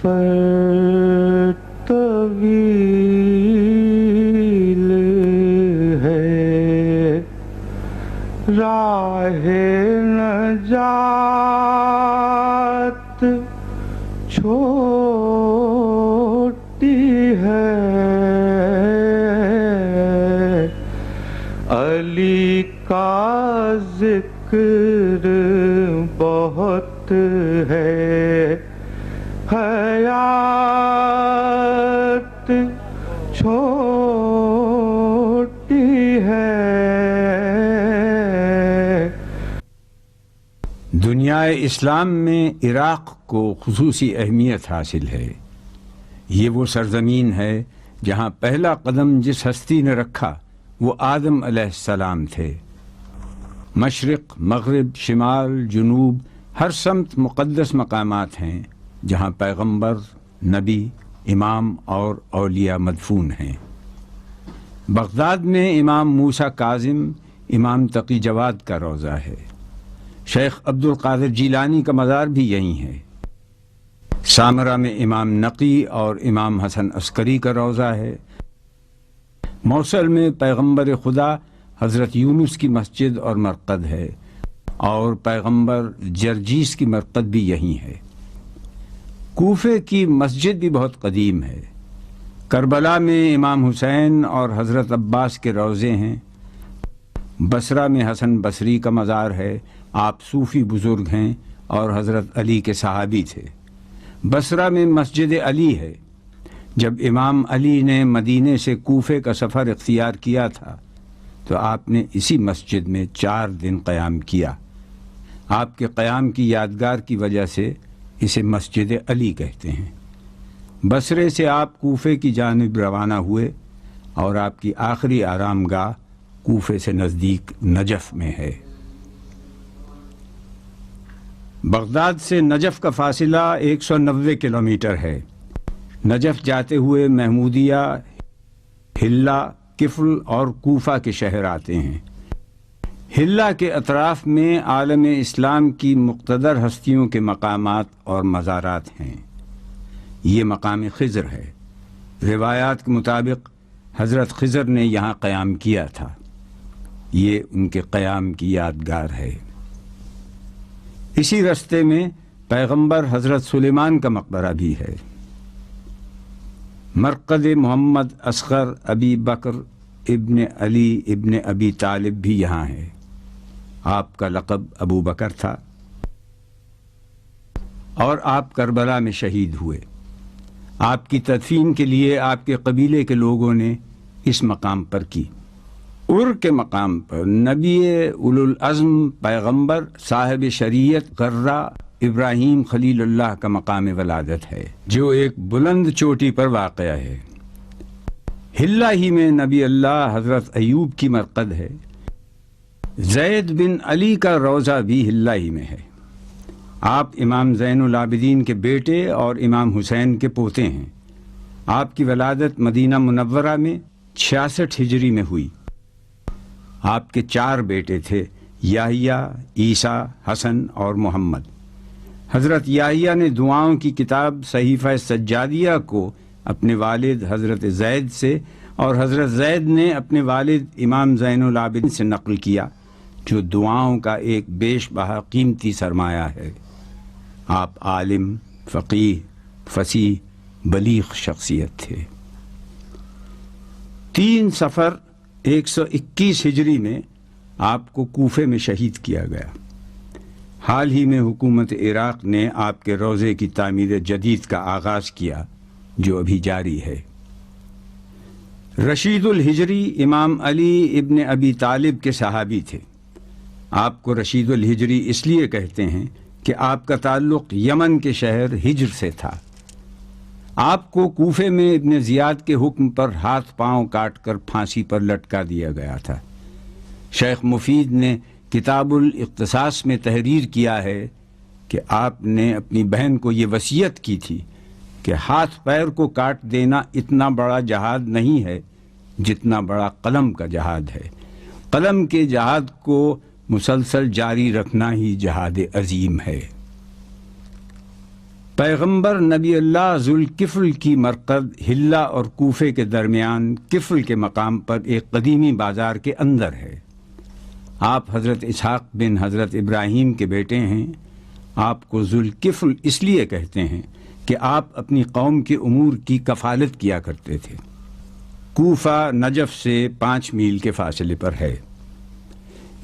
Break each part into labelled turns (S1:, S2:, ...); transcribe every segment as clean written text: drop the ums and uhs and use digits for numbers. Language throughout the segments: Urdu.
S1: سفر طویل ہے، راہ نجات چھوٹی ہے، علی کا ذکر بہت ہے، حیات چھوٹی ہے۔
S2: دنیا اسلام میں عراق کو خصوصی اہمیت حاصل ہے۔ یہ وہ سرزمین ہے جہاں پہلا قدم جس ہستی نے رکھا وہ آدم علیہ السلام تھے۔ مشرق، مغرب، شمال، جنوب، ہر سمت مقدس مقامات ہیں جہاں پیغمبر، نبی، امام اور اولیاء مدفون ہیں۔ بغداد میں امام موسیٰ کاظم، امام تقی جواد کا روضہ ہے۔ شیخ عبد القادر جیلانی کا مزار بھی یہیں ہے۔ سامرہ میں امام نقی اور امام حسن عسکری کا روضہ ہے۔ موصل میں پیغمبر خدا حضرت یونس کی مسجد اور مرقد ہے، اور پیغمبر جرجیس کی مرقد بھی یہیں ہے۔ کوفے کی مسجد بھی بہت قدیم ہے۔ کربلا میں امام حسین اور حضرت عباس کے روضے ہیں۔ بصرہ میں حسن بصری کا مزار ہے، آپ صوفی بزرگ ہیں اور حضرت علی کے صحابی تھے۔ بصرہ میں مسجد علی ہے۔ جب امام علی نے مدینے سے کوفے کا سفر اختیار کیا تھا تو آپ نے اسی مسجد میں 4 دن قیام کیا۔ آپ کے قیام کی یادگار کی وجہ سے اسے مسجد علی کہتے ہیں۔ بصرے سے آپ کوفے کی جانب روانہ ہوئے اور آپ کی آخری آرام گاہ کوفے سے نزدیک نجف میں ہے۔ بغداد سے نجف کا فاصلہ 190 کلومیٹر ہے۔ نجف جاتے ہوئے محمودیہ، حلہ، کفل اور کوفہ کے شہر آتے ہیں۔ حلہ کے اطراف میں عالم اسلام کی مقتدر ہستیوں کے مقامات اور مزارات ہیں۔ یہ مقام خضر ہے۔ روایات کے مطابق حضرت خضر نے یہاں قیام کیا تھا۔ یہ ان کے قیام کی یادگار ہے۔ اسی رستے میں پیغمبر حضرت سلیمان کا مقبرہ بھی ہے۔ مرقد محمد اصغر ابی بکر ابن علی ابن ابی طالب بھی یہاں ہے۔ آپ کا لقب ابو بکر تھا اور آپ کربلا میں شہید ہوئے۔ آپ کی تدفین کے لیے آپ کے قبیلے کے لوگوں نے اس مقام پر کی۔ ار کے مقام پر نبی اولو العزم پیغمبر صاحب شریعت غرہ ابراہیم خلیل اللہ کا مقام ولادت ہے، جو ایک بلند چوٹی پر واقع ہے۔ حلہ ہی میں نبی اللہ حضرت ایوب کی مرقد ہے۔ زید بن علی کا روضہ بھی حلہ ہی میں ہے۔ آپ امام زین العابدین کے بیٹے اور امام حسین کے پوتے ہیں۔ آپ کی ولادت مدینہ منورہ میں 66 ہجری میں ہوئی۔ آپ کے 4 بیٹے تھے، یحییٰ، عیسیٰ، حسن اور محمد۔ حضرت یحییٰ نے دعاؤں کی کتاب صحیفہ سجادیہ کو اپنے والد حضرت زید سے اور حضرت زید نے اپنے والد امام زین العابدین سے نقل کیا، جو دعاؤں کا ایک بیش بہا قیمتی سرمایہ ہے۔ آپ عالم، فقیہ، فصیح، بلیغ شخصیت تھے۔ 3 صفر 121 ہجری میں آپ کو کوفے میں شہید کیا گیا۔ حال ہی میں حکومت عراق نے آپ کے روضے کی تعمیر جدید کا آغاز کیا، جو ابھی جاری ہے۔ رشید الہجری امام علی ابن ابی طالب کے صحابی تھے۔ آپ کو رشید الہجری اس لیے کہتے ہیں کہ آپ کا تعلق یمن کے شہر ہجر سے تھا۔ آپ کو کوفے میں ابن زیاد کے حکم پر ہاتھ پاؤں کاٹ کر پھانسی پر لٹکا دیا گیا تھا۔ شیخ مفید نے کتاب الاختصاص میں تحریر کیا ہے کہ آپ نے اپنی بہن کو یہ وصیت کی تھی کہ ہاتھ پیر کو کاٹ دینا اتنا بڑا جہاد نہیں ہے جتنا بڑا قلم کا جہاد ہے۔ قلم کے جہاد کو مسلسل جاری رکھنا ہی جہاد عظیم ہے۔ پیغمبر نبی اللہ ذوالکفل کی مرکز ہلہ اور کوفے کے درمیان کفل کے مقام پر ایک قدیمی بازار کے اندر ہے۔ آپ حضرت اسحاق بن حضرت ابراہیم کے بیٹے ہیں۔ آپ کو ذوالکفل اس لیے کہتے ہیں کہ آپ اپنی قوم کے امور کی کفالت کیا کرتے تھے۔ کوفہ نجف سے 5 میل کے فاصلے پر ہے۔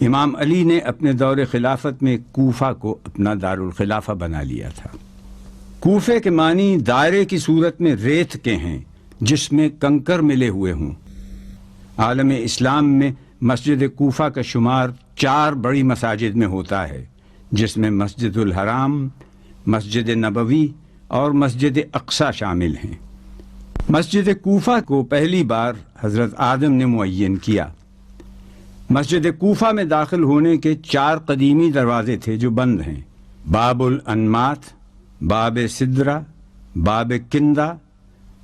S2: امام علی نے اپنے دور خلافت میں کوفہ کو اپنا دارالخلافہ بنا لیا تھا۔ کوفے کے معنی دائرے کی صورت میں ریت کے ہیں جس میں کنکر ملے ہوئے ہوں۔ عالم اسلام میں مسجد کوفہ کا شمار 4 بڑی مساجد میں ہوتا ہے، جس میں مسجد الحرام، مسجد نبوی اور مسجد اقصی شامل ہیں۔ مسجد کوفہ کو پہلی بار حضرت آدم نے معین کیا۔ مسجد کوفہ میں داخل ہونے کے 4 قدیمی دروازے تھے جو بند ہیں: باب الانمات، باب سدرہ، باب کندہ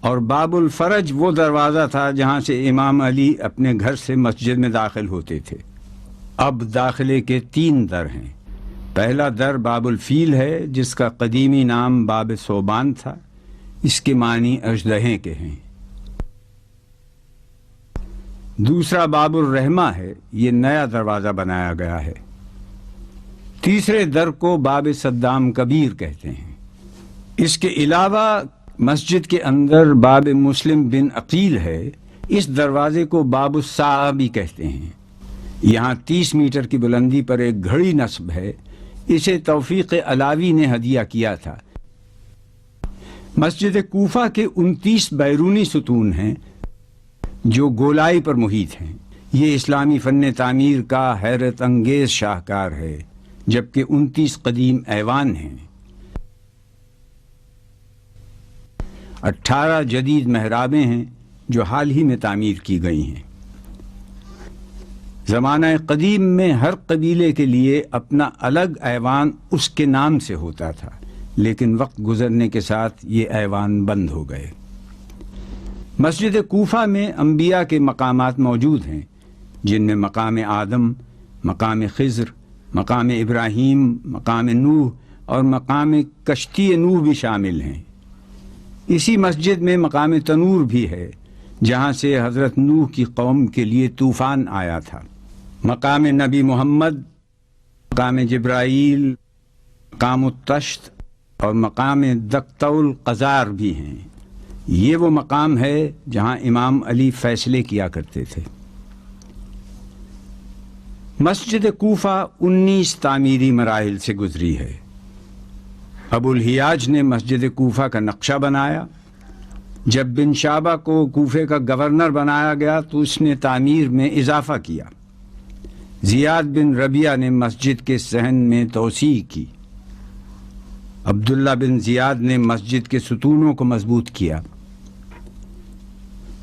S2: اور باب الفرج وہ دروازہ تھا جہاں سے امام علی اپنے گھر سے مسجد میں داخل ہوتے تھے۔ اب داخلے کے 3 در ہیں۔ پہلا در باب الفیل ہے جس کا قدیمی نام باب صوبان تھا، اس کے معنی اژدہیں کے ہیں۔ دوسرا باب الرحمہ ہے، یہ نیا دروازہ بنایا گیا ہے۔ تیسرے در کو باب صدام کبیر کہتے ہیں۔ اس کے علاوہ مسجد کے اندر باب مسلم بن عقیل ہے، اس دروازے کو باب الساعہ بھی کہتے ہیں۔ یہاں 30 میٹر کی بلندی پر ایک گھڑی نصب ہے، اسے توفیق علاوی نے ہدیہ کیا تھا۔ مسجد کوفہ کے 29 بیرونی ستون ہیں جو گولائی پر محیط ہیں۔ یہ اسلامی فن تعمیر کا حیرت انگیز شاہکار ہے، جبکہ 29 قدیم ایوان ہیں۔ 18 جدید محرابیں ہیں جو حال ہی میں تعمیر کی گئی ہیں۔ زمانہ قدیم میں ہر قبیلے کے لیے اپنا الگ ایوان اس کے نام سے ہوتا تھا، لیکن وقت گزرنے کے ساتھ یہ ایوان بند ہو گئے۔ مسجد کوفہ میں انبیاء کے مقامات موجود ہیں، جن میں مقام آدم، مقام خضر، مقام ابراہیم، مقام نوح اور مقام کشتی نوح بھی شامل ہیں۔ اسی مسجد میں مقام تنور بھی ہے، جہاں سے حضرت نوح کی قوم کے لیے طوفان آیا تھا۔ مقام نبی محمد، مقام جبرائیل، مقام التشت اور مقام دکتول قزار بھی ہیں۔ یہ وہ مقام ہے جہاں امام علی فیصلے کیا کرتے تھے۔ مسجد کوفہ 19 تعمیری مراحل سے گزری ہے۔ ابو الحیاج نے مسجد کوفہ کا نقشہ بنایا۔ جب بن شعبہ کو کوفے کا گورنر بنایا گیا تو اس نے تعمیر میں اضافہ کیا۔ زیاد بن ربیعہ نے مسجد کے صحن میں توسیع کی۔ عبداللہ بن زیاد نے مسجد کے ستونوں کو مضبوط کیا۔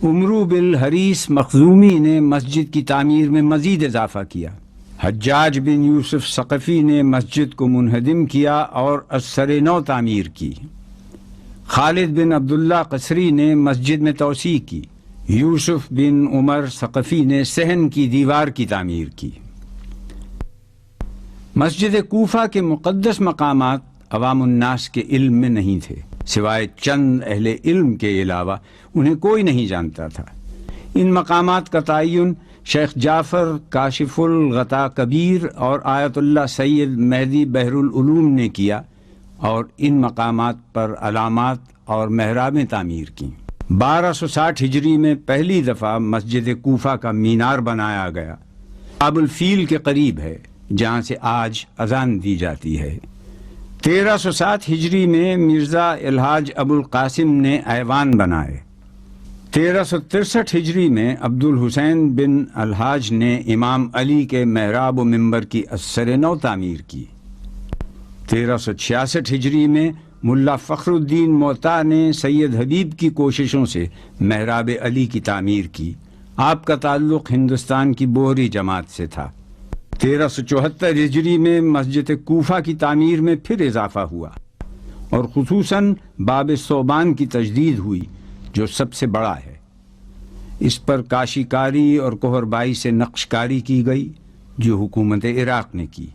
S2: عمرو بن حریث مخزومی نے مسجد کی تعمیر میں مزید اضافہ کیا۔ حجاج بن یوسف ثقفی نے مسجد کو منہدم کیا اور ازسر نو تعمیر کی۔ خالد بن عبداللہ قصری نے مسجد میں توسیع کی۔ یوسف بن عمر ثقفی نے صحن کی دیوار کی تعمیر کی۔ مسجد کوفہ کے مقدس مقامات عوام الناس کے علم میں نہیں تھے، سوائے چند اہل علم کے علاوہ انہیں کوئی نہیں جانتا تھا۔ ان مقامات کا تعین شیخ جعفر کاشف الغطا کبیر اور آیت اللہ سید مہدی بحر العلوم نے کیا اور ان مقامات پر علامات اور محرابیں تعمیر کیں۔ 1260 ہجری میں پہلی دفعہ مسجد کوفہ کا مینار بنایا گیا۔ باب الفیل کے قریب ہے، جہاں سے آج اذان دی جاتی ہے۔ 1307 ہجری میں مرزا الحاج ابو القاسم نے ایوان بنائے۔ 1363 ہجری میں عبد الحسین بن الحاج نے امام علی کے محراب و منبر کی ازسر نو تعمیر کی۔ 1366 ہجری میں ملا فخر الدین موتا نے سید حبیب کی کوششوں سے محراب علی کی تعمیر کی۔ آپ کا تعلق ہندوستان کی بوہری جماعت سے تھا۔ 1374 ہجری میں مسجد کوفہ کی تعمیر میں پھر اضافہ ہوا اور خصوصاً باب صوبان کی تجدید ہوئی جو سب سے بڑا ہے۔ اس پر کاشی کاری اور کوہربائی سے نقش کاری کی گئی جو حکومت عراق نے کی۔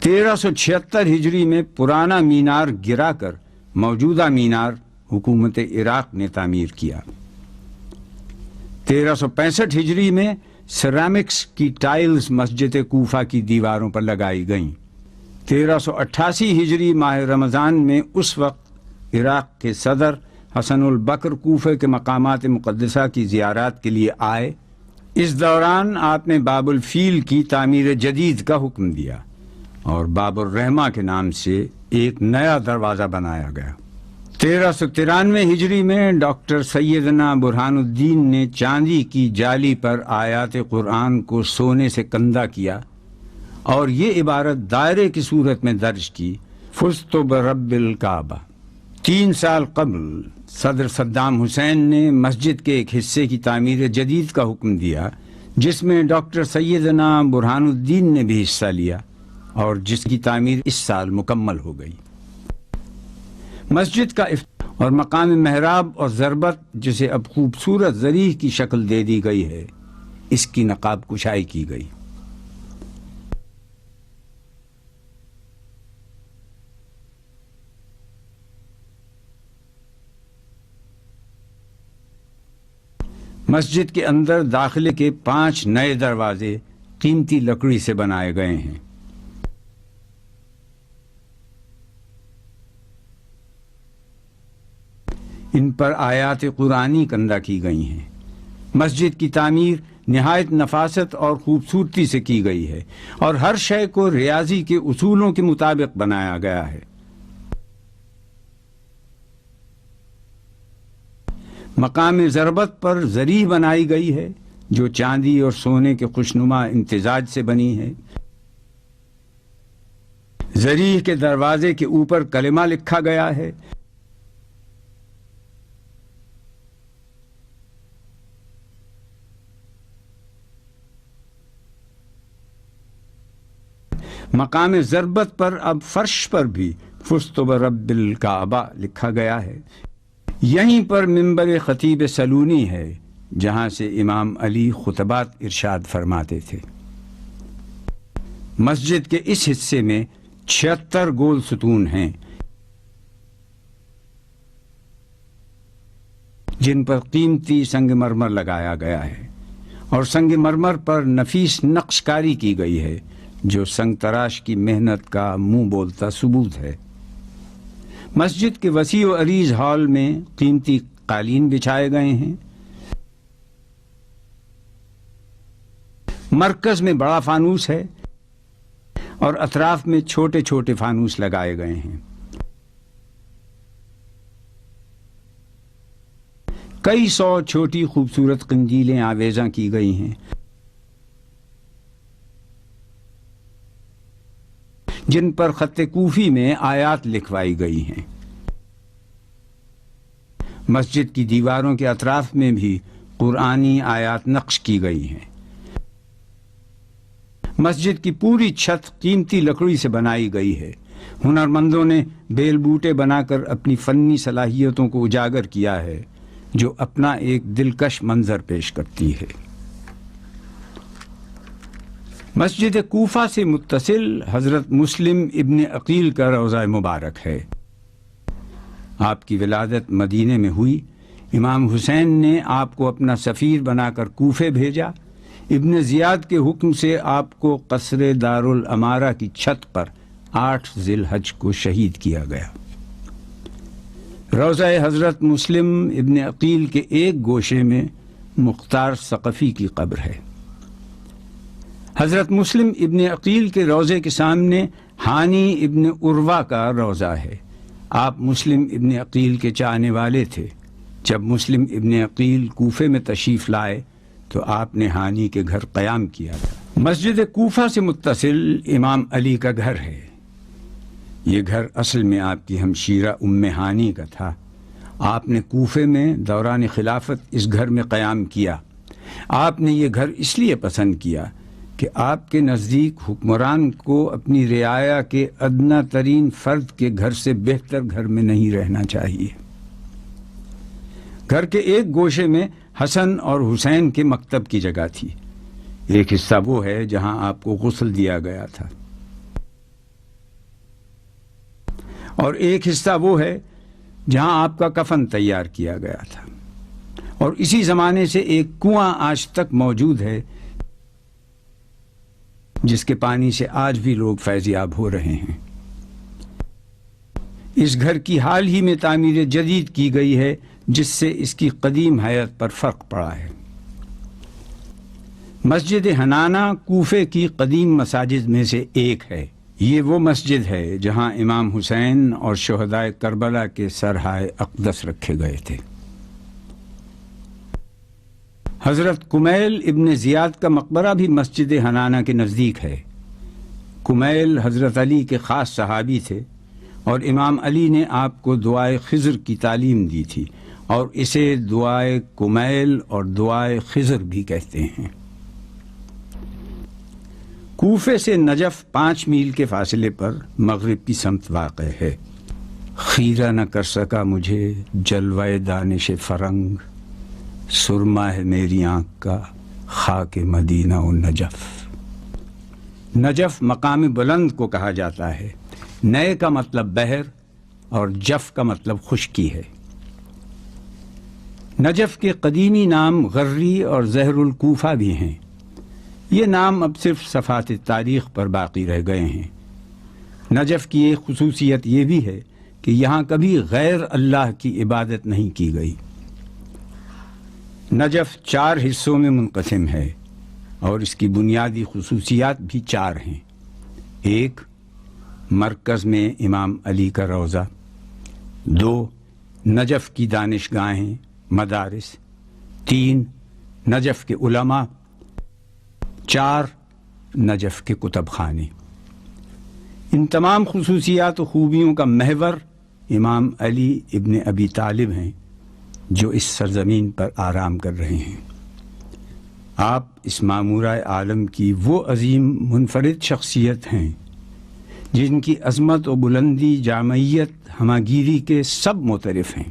S2: 1376 ہجری میں پرانا مینار گرا کر موجودہ مینار حکومت عراق نے تعمیر کیا۔ 1365 ہجری میں سیرامکس کی ٹائلز مسجد کوفہ کی دیواروں پر لگائی گئیں۔ 1388 ہجری ماہ رمضان میں اس وقت عراق کے صدر حسن البکر کوفہ کے مقامات مقدسہ کی زیارات کے لیے آئے۔ اس دوران آپ نے باب الفیل کی تعمیر جدید کا حکم دیا اور باب الرحمہ کے نام سے ایک نیا دروازہ بنایا گیا۔ 1393 ہجری میں ڈاکٹر سیدنا برہان الدین نے چاندی کی جالی پر آیات قرآن کو سونے سے کندہ کیا اور یہ عبارت دائرے کی صورت میں درج کی، فزت برب الکعبہ۔ 3 سال قبل صدر صدام حسین نے مسجد کے ایک حصے کی تعمیر جدید کا حکم دیا، جس میں ڈاکٹر سیدنا برہان الدین نے بھی حصہ لیا اور جس کی تعمیر اس سال مکمل ہو گئی۔ مسجد کا اور مقام محراب اور ضربت، جسے اب خوبصورت زریح کی شکل دے دی گئی ہے، اس کی نقاب کشائی کی گئی۔ مسجد کے اندر داخلے کے 5 نئے دروازے قیمتی لکڑی سے بنائے گئے ہیں۔ ان پر آیات قرآنی کندہ کی گئی ہیں۔ مسجد کی تعمیر نہایت نفاست اور خوبصورتی سے کی گئی ہے اور ہر شے کو ریاضی کے اصولوں کے مطابق بنایا گیا ہے۔ مقام ضربت پر زریح بنائی گئی ہے جو چاندی اور سونے کے خوشنما امتزاج سے بنی ہے۔ زریح کے دروازے کے اوپر کلمہ لکھا گیا ہے۔ مقام ضربت پر اب فرش پر بھی فزت برب الکعبہ لکھا گیا ہے۔ یہیں پر منبر خطیب سلونی ہے جہاں سے امام علی خطبات ارشاد فرماتے تھے۔ مسجد کے اس حصے میں 76 گول ستون ہیں جن پر قیمتی سنگ مرمر لگایا گیا ہے اور سنگ مرمر پر نفیس نقش کاری کی گئی ہے جو سنگ تراش کی محنت کا منہ بولتا ثبوت ہے۔ مسجد کے وسیع و عریض ہال میں قیمتی قالین بچھائے گئے ہیں۔ مرکز میں بڑا فانوس ہے اور اطراف میں چھوٹے چھوٹے فانوس لگائے گئے ہیں۔ کئی 100 چھوٹی خوبصورت قندیلیں آویزاں کی گئی ہیں جن پر خط کوفی میں آیات لکھوائی گئی ہیں۔ مسجد کی دیواروں کے اطراف میں بھی قرآنی آیات نقش کی گئی ہیں۔ مسجد کی پوری چھت قیمتی لکڑی سے بنائی گئی ہے۔ ہنرمندوں نے بیل بوٹے بنا کر اپنی فنی صلاحیتوں کو اجاگر کیا ہے جو اپنا ایک دلکش منظر پیش کرتی ہے۔ مسجد کوفہ سے متصل حضرت مسلم ابن عقیل کا روضہ مبارک ہے۔ آپ کی ولادت مدینے میں ہوئی۔ امام حسین نے آپ کو اپنا سفیر بنا کر کوفے بھیجا۔ ابن زیاد کے حکم سے آپ کو قصر دارالامارہ کی چھت پر 8 ذی الحج کو شہید کیا گیا۔ روضہ حضرت مسلم ابن عقیل کے ایک گوشے میں مختار ثقفی کی قبر ہے۔ حضرت مسلم ابن عقیل کے روضے کے سامنے ہانی ابن عروہ کا روضہ ہے۔ آپ مسلم ابن عقیل کے چاہنے والے تھے۔ جب مسلم ابن عقیل کوفے میں تشریف لائے تو آپ نے ہانی کے گھر قیام کیا تھا۔ مسجد کوفہ سے متصل امام علی کا گھر ہے۔ یہ گھر اصل میں آپ کی ہمشیرہ ام ہانی کا تھا۔ آپ نے کوفے میں دوران خلافت اس گھر میں قیام کیا۔ آپ نے یہ گھر اس لیے پسند کیا کہ آپ کے نزدیک حکمران کو اپنی رعایا کے ادنا ترین فرد کے گھر سے بہتر گھر میں نہیں رہنا چاہیے۔ گھر کے ایک گوشے میں حسن اور حسین کے مکتب کی جگہ تھی۔ ایک حصہ وہ ہے جہاں آپ کو غسل دیا گیا تھا۔ اور ایک حصہ وہ ہے جہاں آپ کا کفن تیار کیا گیا تھا، اور اسی زمانے سے ایک کنواں آج تک موجود ہے جس کے پانی سے آج بھی لوگ فیض یاب ہو رہے ہیں۔ اس گھر کی حال ہی میں تعمیر جدید کی گئی ہے جس سے اس کی قدیم حیت پر فرق پڑا ہے۔ مسجد حنانہ کوفے کی قدیم مساجد میں سے ایک ہے۔ یہ وہ مسجد ہے جہاں امام حسین اور شہدائے کربلا کے سرہائے اقدس رکھے گئے تھے۔ حضرت کمیل ابن زیاد کا مقبرہ بھی مسجد حنانہ کے نزدیک ہے۔ کمیل حضرت علی کے خاص صحابی تھے اور امام علی نے آپ کو دعائے خضر کی تعلیم دی تھی، اور اسے دعائے کمیل اور دعائے خضر بھی کہتے ہیں۔ کوفے سے نجف 5 میل کے فاصلے پر مغرب کی سمت واقع ہے۔ خیرہ نہ کر سکا مجھے جلوہ دانش فرنگ، سرما ہے میری آنکھ کا خاک مدینہ و نجف۔ نجف مقام بلند کو کہا جاتا ہے۔ نئے کا مطلب بحر اور جف کا مطلب خشکی ہے۔ نجف کے قدیمی نام غری اور زہر الکوفہ بھی ہیں۔ یہ نام اب صرف صفحات تاریخ پر باقی رہ گئے ہیں۔ نجف کی ایک خصوصیت یہ بھی ہے کہ یہاں کبھی غیر اللہ کی عبادت نہیں کی گئی۔ نجف 4 حصوں میں منقسم ہے اور اس کی بنیادی خصوصیات بھی 4 ہیں۔ 1، مرکز میں امام علی کا روضہ۔ 2، نجف کی دانشگاہیں مدارس۔ 3، نجف کے علماء۔ 4، نجف کے کتب خانے۔ ان تمام خصوصیات و خوبیوں کا محور امام علی ابن ابی طالب ہیں جو اس سرزمین پر آرام کر رہے ہیں۔ آپ اس معمورہ عالم کی وہ عظیم منفرد شخصیت ہیں جن کی عظمت و بلندی، جامعیت، ہماگیری کے سب معترف ہیں۔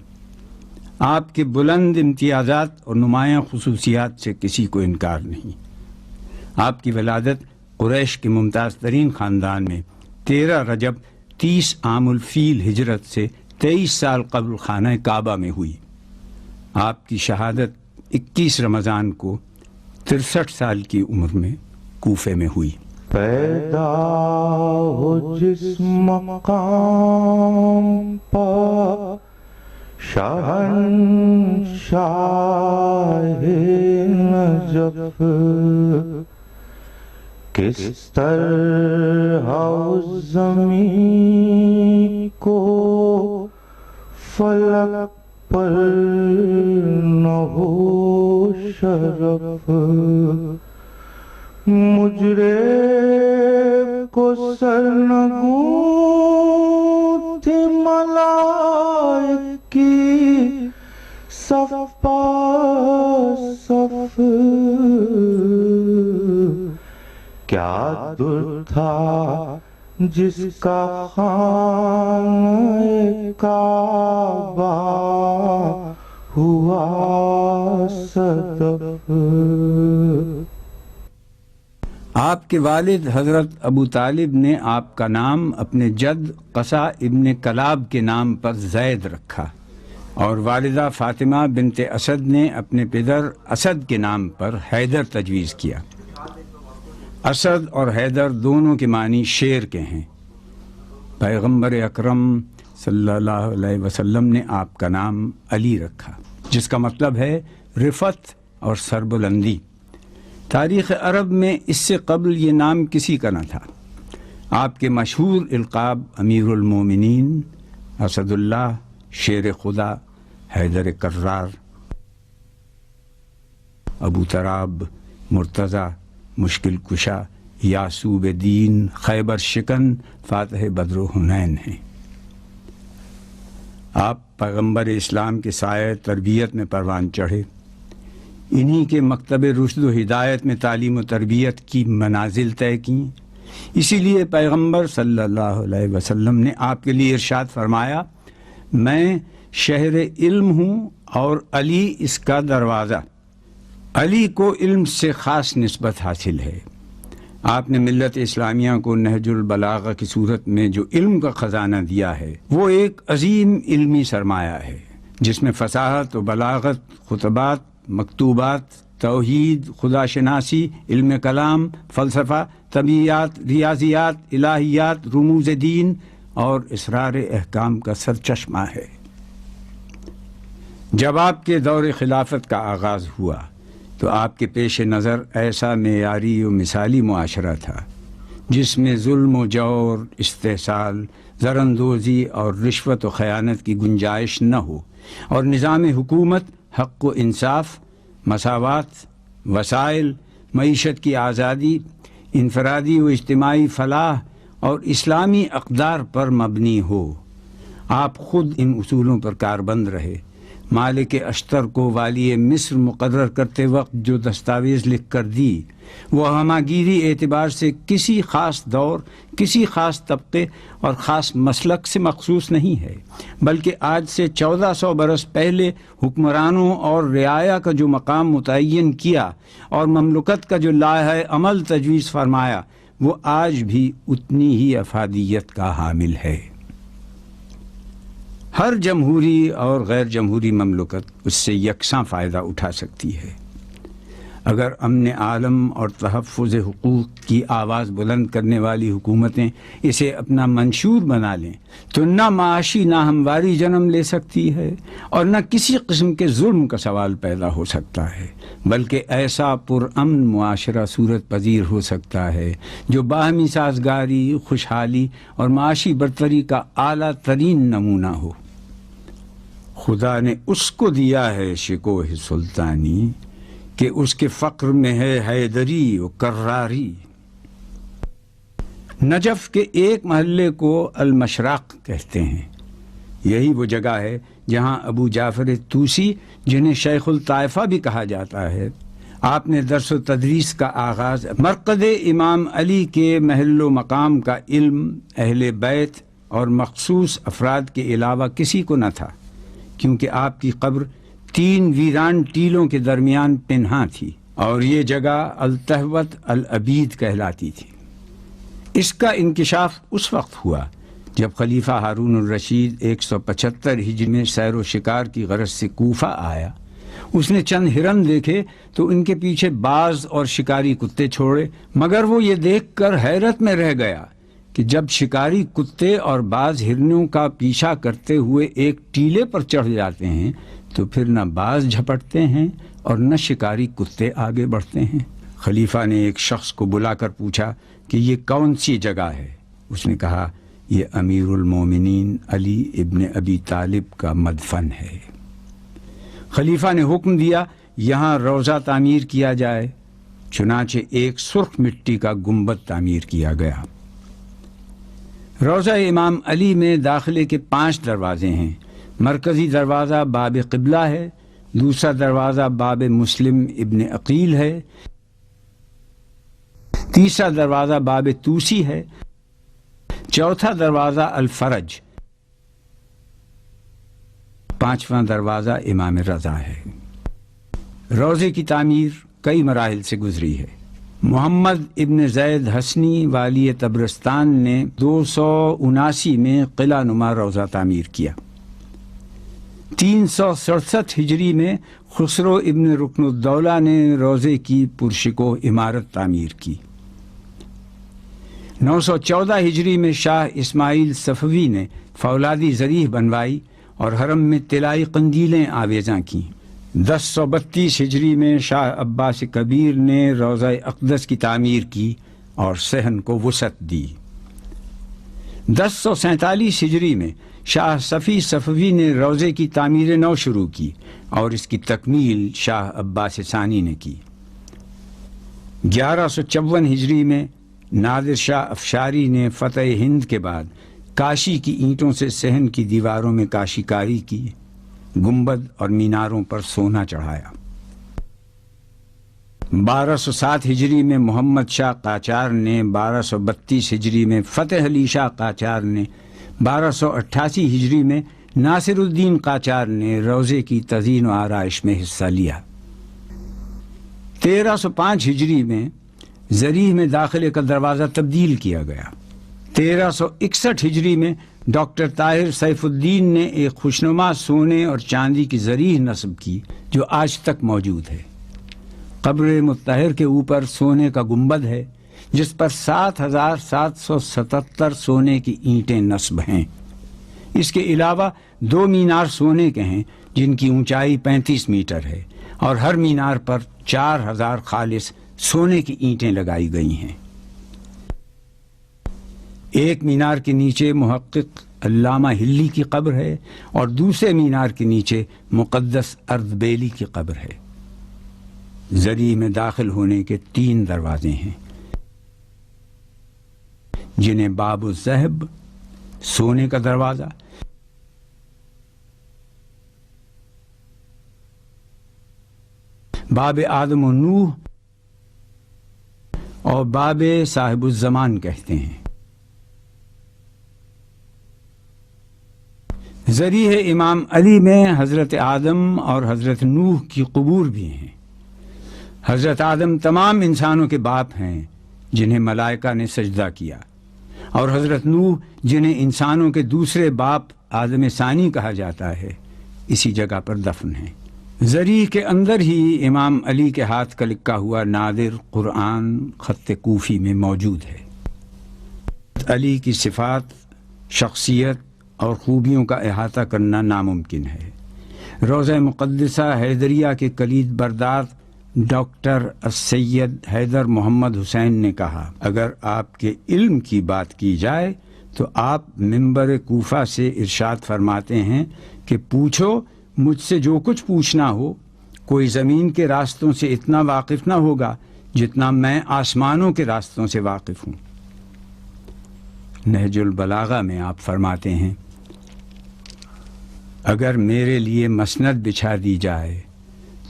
S2: آپ کے بلند امتیازات اور نمایاں خصوصیات سے کسی کو انکار نہیں۔ آپ کی ولادت قریش کے ممتاز ترین خاندان میں 13 رجب 30 عام الفیل ہجرت سے 23 سال قبل خانہ کعبہ میں ہوئی۔ آپ کی شہادت 21 رمضان کو 63 سال کی عمر میں کوفے میں ہوئی۔
S1: پیدا ہو جس مقام پر شہنشاہ نجف، کس طرح اس زمین کو فلک پر نہ ہو شرف، مجرے کو سرنگوں تھی ملائک کی صف پا صف، کیا در تھا جس کا خانہ کعبہ ہوا صدف۔
S2: آپ کے والد حضرت ابو طالب نے آپ کا نام اپنے جد قصا ابن کلاب کے نام پر زید رکھا، اور والدہ فاطمہ بنت اسد نے اپنے پدر اسد کے نام پر حیدر تجویز کیا۔ اسد اور حیدر دونوں کے معنی شیر کے ہیں۔ پیغمبر اکرم صلی اللہ علیہ وسلم نے آپ کا نام علی رکھا، جس کا مطلب ہے رفعت اور سربلندی۔ تاریخ عرب میں اس سے قبل یہ نام کسی کا نہ تھا۔ آپ کے مشہور القاب امیر المومنین، اسد اللہ، شیر خدا، حیدر کرار، ابو تراب، مرتضی، مشکل کشا، یاسوب دین، خیبر شکن، فاتح بدر و حنین ہیں۔ آپ پیغمبر اسلام کے سائے تربیت میں پروان چڑھے۔ انہی کے مکتب رشد و ہدایت میں تعلیم و تربیت کی منازل طے کیں۔ اسی لیے پیغمبر صلی اللہ علیہ وسلم نے آپ کے لیے ارشاد فرمایا، میں شہر علم ہوں اور علی اس کا دروازہ۔ علی کو علم سے خاص نسبت حاصل ہے۔ آپ نے ملت اسلامیہ کو نہج البلاغہ کی صورت میں جو علم کا خزانہ دیا ہے وہ ایک عظیم علمی سرمایہ ہے جس میں فصاحت و بلاغت، خطبات، مکتوبات، توحید، خدا شناسی، علم کلام، فلسفہ، طبیعیات، ریاضیات، الہیات، رموز دین اور اسرار احکام کا سرچشمہ ہے۔ جب آپ کے دور خلافت کا آغاز ہوا تو آپ کے پیش نظر ایسا معیاری و مثالی معاشرہ تھا جس میں ظلم و جور، استحصال، زراندوزی اور رشوت و خیانت کی گنجائش نہ ہو، اور نظام حکومت حق و انصاف، مساوات، وسائل، معیشت کی آزادی، انفرادی و اجتماعی فلاح اور اسلامی اقدار پر مبنی ہو۔ آپ خود ان اصولوں پر کاربند رہے۔ مالک اشتر کو والی مصر مقرر کرتے وقت جو دستاویز لکھ کر دی وہ ہماگیری اعتبار سے کسی خاص دور، کسی خاص طبقے اور خاص مسلک سے مخصوص نہیں ہے، بلکہ آج سے 1400 برس پہلے حکمرانوں اور رعایا کا جو مقام متعین کیا اور مملکت کا جو لائحہ عمل تجویز فرمایا وہ آج بھی اتنی ہی افادیت کا حامل ہے۔ ہر جمہوری اور غیر جمہوری مملکت اس سے یکساں فائدہ اٹھا سکتی ہے۔ اگر امن عالم اور تحفظ حقوق کی آواز بلند کرنے والی حکومتیں اسے اپنا منشور بنا لیں تو نہ معاشی ناہمواری جنم لے سکتی ہے اور نہ کسی قسم کے ظلم کا سوال پیدا ہو سکتا ہے، بلکہ ایسا پرامن معاشرہ صورت پذیر ہو سکتا ہے جو باہمی سازگاری، خوشحالی اور معاشی برتری کا اعلیٰ ترین نمونہ ہو۔ خدا نے اس کو دیا ہے شکوہ سلطانی کہ اس کے فقر میں ہے حیدری و کراری۔ نجف کے ایک محلے کو المشرق کہتے ہیں۔ یہی وہ جگہ ہے جہاں ابو جعفر طوسی، جنہیں شیخ الطائفہ بھی کہا جاتا ہے، آپ نے درس و تدریس کا آغاز مرقد امام علی کے محل و مقام کا علم اہل بیت اور مخصوص افراد کے علاوہ کسی کو نہ تھا، کیونکہ آپ کی قبر 3 ویران ٹیلوں کے درمیان پنہاں تھی اور یہ جگہ التہوت العبید کہلاتی تھی۔ اس کا انکشاف اس وقت ہوا جب خلیفہ ہارون الرشید 175 ہجری میں سیر و شکار کی غرض سے کوفہ آیا۔ اس نے چند ہرن دیکھے تو ان کے پیچھے باز اور شکاری کتے چھوڑے، مگر وہ یہ دیکھ کر حیرت میں رہ گیا کہ جب شکاری کتے اور باز ہرنوں کا پیچھا کرتے ہوئے ایک ٹیلے پر چڑھ جاتے ہیں تو پھر نہ باز جھپٹتے ہیں اور نہ شکاری کتے آگے بڑھتے ہیں۔ خلیفہ نے ایک شخص کو بلا کر پوچھا کہ یہ کون سی جگہ ہے؟ اس نے کہا یہ امیر المومنین علی ابن ابی طالب کا مدفن ہے۔ خلیفہ نے حکم دیا یہاں روضہ تعمیر کیا جائے، چنانچہ ایک سرخ مٹی کا گنبد تعمیر کیا گیا۔ روضہ امام علی میں داخلے کے 5 دروازے ہیں۔ مرکزی دروازہ باب قبلہ ہے، دوسرا دروازہ باب مسلم ابن عقیل ہے، تیسرا دروازہ باب طوسی ہے، چوتھا دروازہ الفرج، 5واں دروازہ امام رضا ہے۔ روضے کی تعمیر کئی مراحل سے گزری ہے۔ محمد ابن زید حسنی والی طبرستان نے 279 میں قلعہ نما روضہ تعمیر کیا۔ 367 ہجری میں خسرو ابن رکن الدولہ نے روضے کی پرشکوہ عمارت تعمیر کی۔ 914 ہجری میں شاہ اسماعیل صفوی نے فولادی ذریح بنوائی اور حرم میں طلائی قندیلیں آویزاں کیں۔ 1032 ہجری میں شاہ عباس کبیر نے روضہ اقدس کی تعمیر کی اور صحن کو وسعت دی۔ 1047 ہجری میں شاہ صفی صفوی نے روضے کی تعمیر نو شروع کی اور اس کی تکمیل شاہ عباس ثانی نے کی۔ 1154 ہجری میں نادر شاہ افشاری نے فتح ہند کے بعد کاشی کی اینٹوں سے صحن کی دیواروں میں کاشی کاری کی، گنبد اور میناروں پر سونا چڑھایا۔ 1207 ہجری میں محمد شاہ قاجار نے، 1232 ہجری میں فتح علی شاہ قاجار نے، 1288 ہجری میں ناصر الدین قاجار نے روضے کی تزئین و آرائش میں حصہ لیا۔ 1305 ہجری میں زریح میں داخلے کا دروازہ تبدیل کیا گیا۔ 1361 ہجری میں ڈاکٹر طاہر سیف الدین نے ایک خوشنما سونے اور چاندی کی زریح نصب کی جو آج تک موجود ہے۔ قبر مطہر کے اوپر سونے کا گنبد ہے جس پر 7777 سونے کی اینٹیں نصب ہیں۔ اس کے علاوہ 2 مینار سونے کے ہیں جن کی اونچائی 35 میٹر ہے اور ہر مینار پر 4000 خالص سونے کی اینٹیں لگائی گئی ہیں۔ ایک مینار کے نیچے محقق علامہ ہلی کی قبر ہے اور دوسرے مینار کے نیچے مقدس اردبیلی کی قبر ہے۔ زریح میں داخل ہونے کے 3 دروازے ہیں جنہیں باب الذہب سونے کا دروازہ، باب آدم و نوح اور باب صاحب الزمان کہتے ہیں۔ زریح امام علی میں حضرت آدم اور حضرت نوح کی قبور بھی ہیں۔ حضرت آدم تمام انسانوں کے باپ ہیں جنہیں ملائکہ نے سجدہ کیا، اور حضرت نوح جنہیں انسانوں کے دوسرے باپ آدم ثانی کہا جاتا ہے اسی جگہ پر دفن ہیں۔ زریح کے اندر ہی امام علی کے ہاتھ کا لکھا ہوا نادر قرآن خط کوفی میں موجود ہے۔ علی کی صفات، شخصیت اور خوبیوں کا احاطہ کرنا ناممکن ہے۔ روضہ مقدسہ حیدریہ کے کلید بردار ڈاکٹر السید حیدر محمد حسین نے کہا، اگر آپ کے علم کی بات کی جائے تو آپ منبر کوفہ سے ارشاد فرماتے ہیں کہ پوچھو مجھ سے جو کچھ پوچھنا ہو، کوئی زمین کے راستوں سے اتنا واقف نہ ہوگا جتنا میں آسمانوں کے راستوں سے واقف ہوں۔ نہج البلاغہ میں آپ فرماتے ہیں، اگر میرے لیے مسند بچھا دی جائے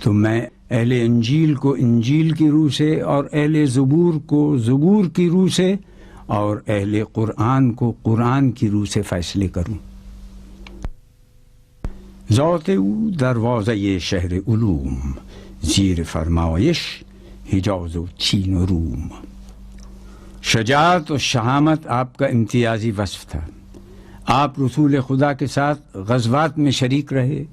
S2: تو میں اہل انجیل کو انجیل کی روح سے اور اہل زبور کو زبور کی روح سے اور اہل قرآن کو قرآن کی روح سے فیصلے کروں۔ ذوق او دروازه شہر علوم، زیر فرمایش حجاز و چین و روم۔ شجاعت و شہامت آپ کا امتیازی وصف تھا۔ آپ رسول خدا کے ساتھ غزوات میں شریک رہے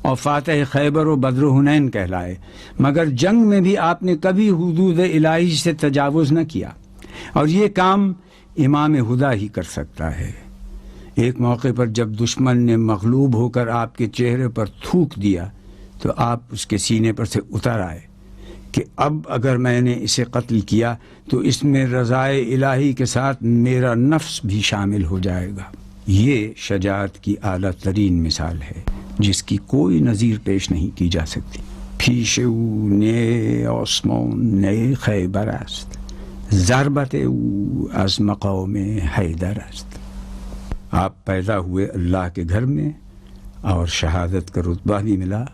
S2: اور فاتح خیبر و بدر و حنین کہلائے، مگر جنگ میں بھی آپ نے کبھی حدود الہی سے تجاوز نہ کیا، اور یہ کام امام خدا ہی کر سکتا ہے۔ ایک موقع پر جب دشمن نے مغلوب ہو کر آپ کے چہرے پر تھوک دیا تو آپ اس کے سینے پر سے اتر آئے کہ اب اگر میں نے اسے قتل کیا تو اس میں رضائے الہی کے ساتھ میرا نفس بھی شامل ہو جائے گا۔ یہ شجاعت کی اعلیٰ ترین مثال ہے جس کی کوئی نظیر پیش نہیں کی جا سکتی۔ پیش او نی آسمان نی خیبر است، ضربت او از مقام حیدر است۔ آپ پیدا ہوئے اللہ کے گھر میں اور شہادت کا رتبہ بھی ملا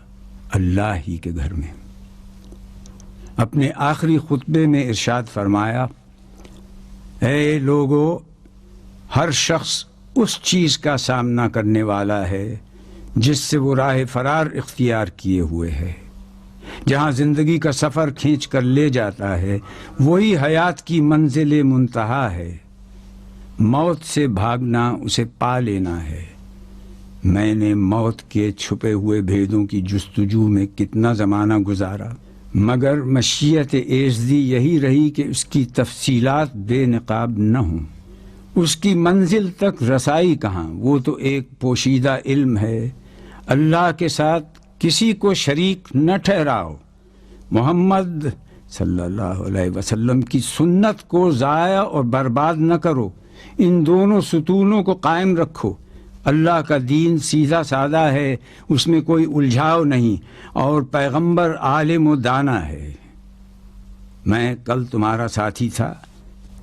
S2: اللہ ہی کے گھر میں۔ اپنے آخری خطبے میں ارشاد فرمایا، اے لوگو، ہر شخص اس چیز کا سامنا کرنے والا ہے جس سے وہ راہ فرار اختیار کیے ہوئے ہے۔ جہاں زندگی کا سفر کھینچ کر لے جاتا ہے وہی حیات کی منزل منتہا ہے۔ موت سے بھاگنا اسے پا لینا ہے۔ میں نے موت کے چھپے ہوئے بھیدوں کی جستجو میں کتنا زمانہ گزارا، مگر مشیت ایزدی یہی رہی کہ اس کی تفصیلات بے نقاب نہ ہوں۔ اس کی منزل تک رسائی کہاں، وہ تو ایک پوشیدہ علم ہے۔ اللہ کے ساتھ کسی کو شریک نہ ٹھہراؤ۔ محمد صلی اللہ علیہ وسلم کی سنت کو ضائع اور برباد نہ کرو، ان دونوں ستونوں کو قائم رکھو۔ اللہ کا دین سیدھا سادہ ہے، اس میں کوئی الجھاؤ نہیں، اور پیغمبر عالم و دانا ہے۔ میں کل تمہارا ساتھی تھا،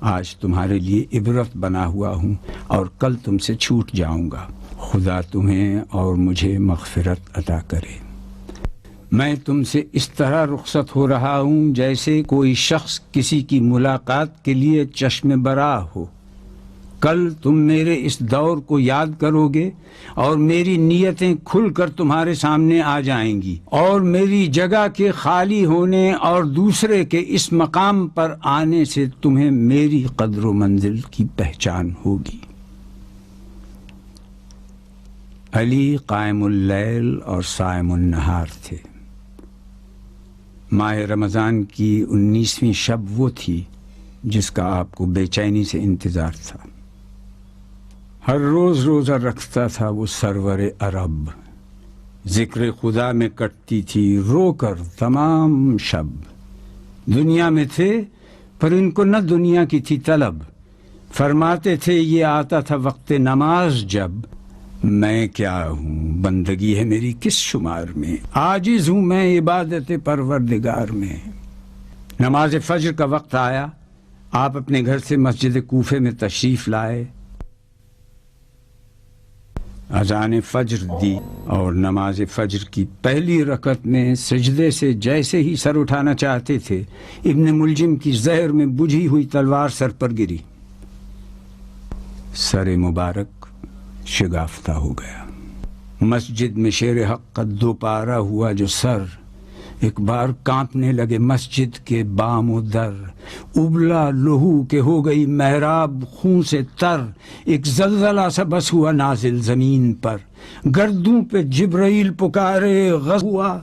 S2: آج تمہارے لیے عبرت بنا ہوا ہوں، اور کل تم سے چھوٹ جاؤں گا۔ خدا تمہیں اور مجھے مغفرت عطا کرے۔ میں تم سے اس طرح رخصت ہو رہا ہوں جیسے کوئی شخص کسی کی ملاقات کے لیے چشم برآ ہو۔ کل تم میرے اس دور کو یاد کرو گے اور میری نیتیں کھل کر تمہارے سامنے آ جائیں گی، اور میری جگہ کے خالی ہونے اور دوسرے کے اس مقام پر آنے سے تمہیں میری قدر و منزل کی پہچان ہوگی۔ علی قائم اللیل اور صائم النہار تھے۔ ماہ رمضان کی 19ویں شب وہ تھی جس کا آپ کو بے چینی سے انتظار تھا۔ ہر روز روزہ رکھتا تھا وہ سرور عرب، ذکر خدا میں کٹتی تھی رو کر تمام شب۔ دنیا میں تھے پر ان کو نہ دنیا کی تھی طلب، فرماتے تھے یہ آتا تھا وقت نماز جب، میں کیا ہوں بندگی ہے میری کس شمار میں، عاجز ہوں میں عبادت پروردگار میں۔ نماز فجر کا وقت آیا، آپ اپنے گھر سے مسجد کوفے میں تشریف لائے، اذان فجر دی اور نماز فجر کی پہلی رکعت میں سجدے سے جیسے ہی سر اٹھانا چاہتے تھے، ابن ملجم کی زہر میں بجھی ہوئی تلوار سر پر گری، سر مبارک شگافتہ ہو گیا۔ مسجد میں شیر حق کا دوپارہ ہوا جو سر، ایک بار کانپنے لگے مسجد کے بام و در، ابلا لہو کہ ہو گئی محراب خون سے تر، ایک زلزلہ سا بس ہوا نازل زمین پر، گردوں پہ جبرائیل پکارے غضب ہوا،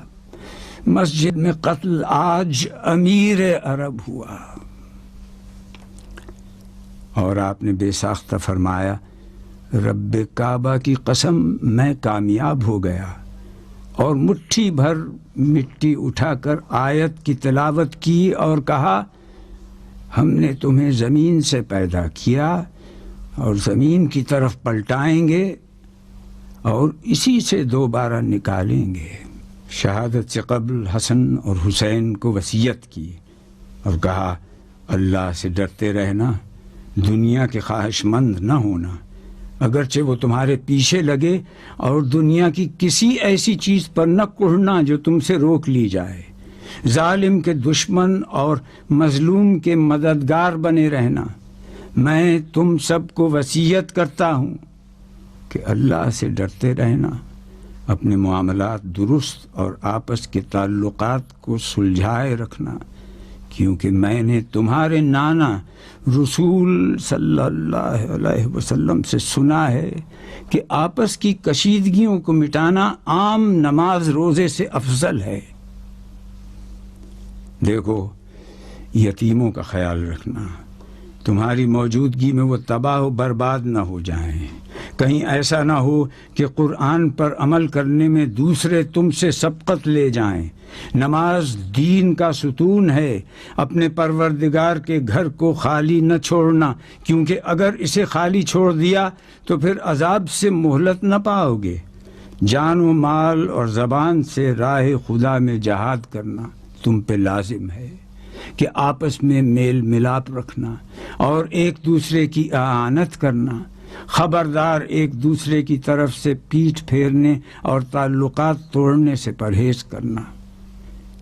S2: مسجد میں قتل آج امیر عرب ہوا۔ اور آپ نے بے ساختہ فرمایا، رب کعبہ کی قسم میں کامیاب ہو گیا، اور مٹھی بھر مٹی اٹھا کر آیت کی تلاوت کی اور کہا، ہم نے تمہیں زمین سے پیدا کیا اور زمین کی طرف پلٹائیں گے اور اسی سے دوبارہ نکالیں گے۔ شہادت سے قبل حسن اور حسین کو وصیت کی اور کہا، اللہ سے ڈرتے رہنا، دنیا کے خواہش مند نہ ہونا، اگرچہ وہ تمہارے پیچھے لگے، اور دنیا کی کسی ایسی چیز پر نہ کڑھنا جو تم سے روک لی جائے، ظالم کے دشمن اور مظلوم کے مددگار بنے رہنا۔ میں تم سب کو وصیت کرتا ہوں کہ اللہ سے ڈرتے رہنا، اپنے معاملات درست اور آپس کے تعلقات کو سلجھائے رکھنا، کیونکہ میں نے تمہارے نانا رسول صلی اللہ علیہ وسلم سے سنا ہے کہ آپس کی کشیدگیوں کو مٹانا عام نماز روزے سے افضل ہے۔ دیکھو، یتیموں کا خیال رکھنا، تمہاری موجودگی میں وہ تباہ و برباد نہ ہو جائیں، کہیں ایسا نہ ہو کہ قرآن پر عمل کرنے میں دوسرے تم سے سبقت لے جائیں۔ نماز دین کا ستون ہے، اپنے پروردگار کے گھر کو خالی نہ چھوڑنا، کیونکہ اگر اسے خالی چھوڑ دیا تو پھر عذاب سے مہلت نہ پاؤ گے۔ جان و مال اور زبان سے راہ خدا میں جہاد کرنا تم پہ لازم ہے کہ آپس میں میل ملاپ رکھنا اور ایک دوسرے کی اعانت کرنا، خبردار ایک دوسرے کی طرف سے پیٹھ پھیرنے اور تعلقات توڑنے سے پرہیز کرنا،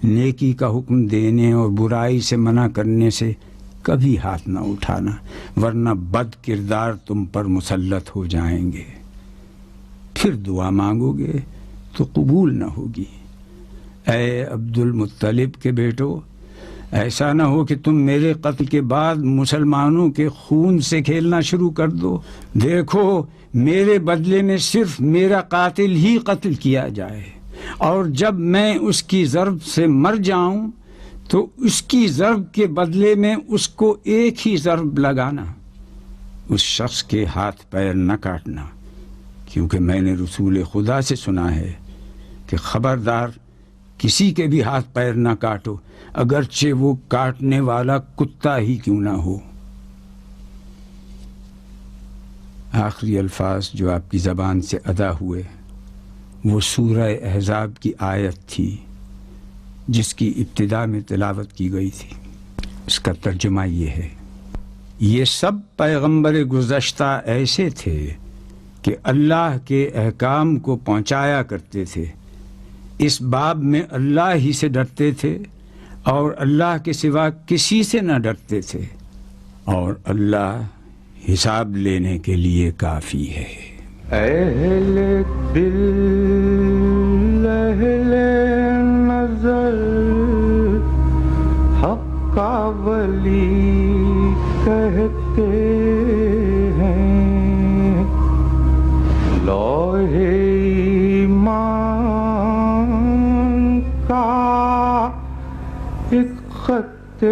S2: نیکی کا حکم دینے اور برائی سے منع کرنے سے کبھی ہاتھ نہ اٹھانا، ورنہ بد کردار تم پر مسلط ہو جائیں گے، پھر دعا مانگو گے تو قبول نہ ہوگی۔ اے عبد المطلب کے بیٹو، ایسا نہ ہو کہ تم میرے قتل کے بعد مسلمانوں کے خون سے کھیلنا شروع کر دو۔ دیکھو، میرے بدلے میں صرف میرا قاتل ہی قتل کیا جائے، اور جب میں اس کی ضرب سے مر جاؤں تو اس کی ضرب کے بدلے میں اس کو ایک ہی ضرب لگانا، اس شخص کے ہاتھ پیر نہ کاٹنا، کیونکہ میں نے رسول خدا سے سنا ہے کہ خبردار کسی کے بھی ہاتھ پیر نہ کاٹو، اگرچہ وہ کاٹنے والا کتا ہی کیوں نہ ہو۔ آخری الفاظ جو آپ کی زبان سے ادا ہوئے وہ سورہ احزاب کی آیت تھی جس کی ابتدا میں تلاوت کی گئی تھی۔ اس کا ترجمہ یہ ہے، یہ سب پیغمبر گزشتہ ایسے تھے کہ اللہ کے احکام کو پہنچایا کرتے تھے، اس باب میں اللہ ہی سے ڈرتے تھے اور اللہ کے سوا کسی سے نہ ڈرتے تھے، اور اللہ حساب لینے کے لیے کافی ہے۔
S1: اہل دل اہل نظر حق کا ولی کہتے ہیں، لوح ایمان کا ایک خط